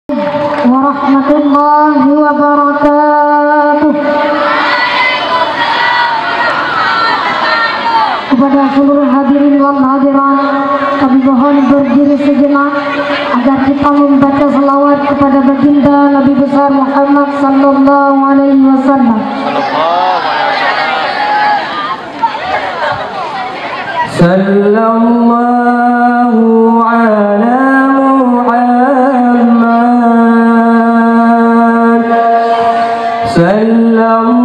warahmatullahi wabarakatuh. Kepada seluruh hadirin wal hadirat, kami mohon berdiri sejenak agar kita membaca salawat kepada baginda Nabi besar Muhammad sallallahu alaihi wasallam. Sallallahu ala Muhammad, sallallahu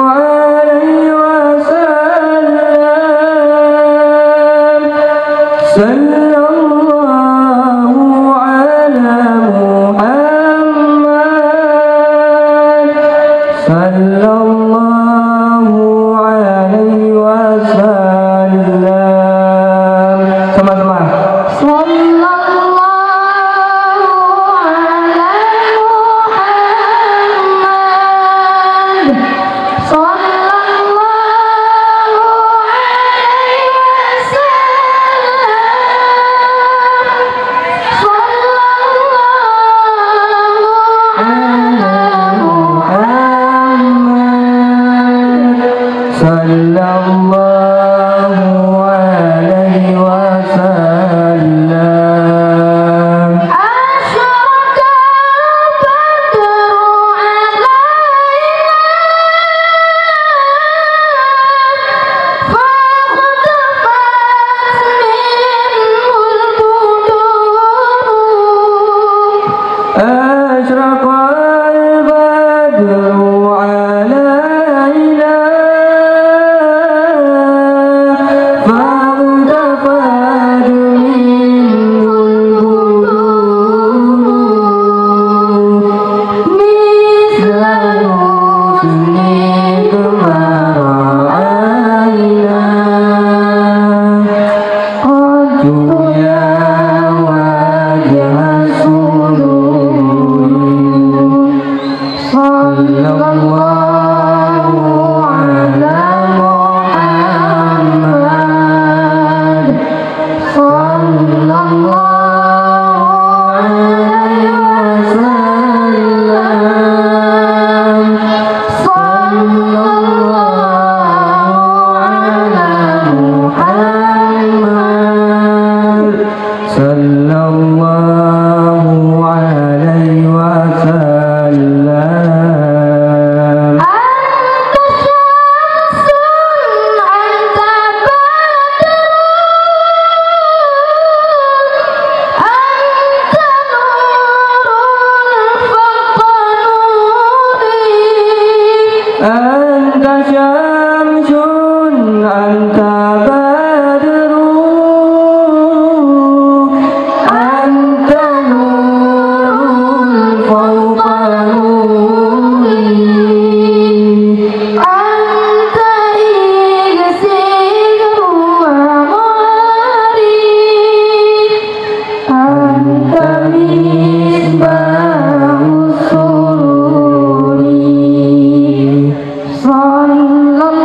alaihi wasallam, sallallahu ala Muhammad, sallallahu alaihi wasallam. Sama-sama. Sallallahu alaihi wasallam. Asyraka badru alaina faqtafat minhul budur. Asyraqal badru alaina faqtafat minhul budur. Misla husni kemaraina qaddu ya wajah suluri. Sallallahu ala Muhammad, sallallahu alaihi wasallam, sallallahu ala Muhammad, sallallahu alaihi wasallam. Anta syamsun anta badrun anta nurul fawqa nuri. Anta syamsun anta badrun anta nurul fawqa nuri. Anta ighsiru amari. Anta misbahu sururi. Sallallahu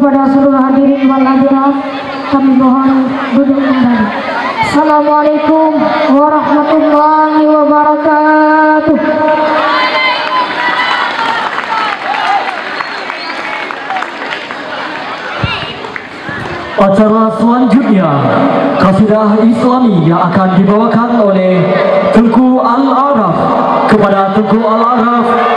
kepada seluruh hadirin wal hadirat, kami mohon duduk kembali. Assalamualaikum warahmatullahi wabarakatuh. Acara selanjutnya Qasidah Islami yang akan dibawakan oleh Tengku Al-Araf. Kepada Tengku Al-Araf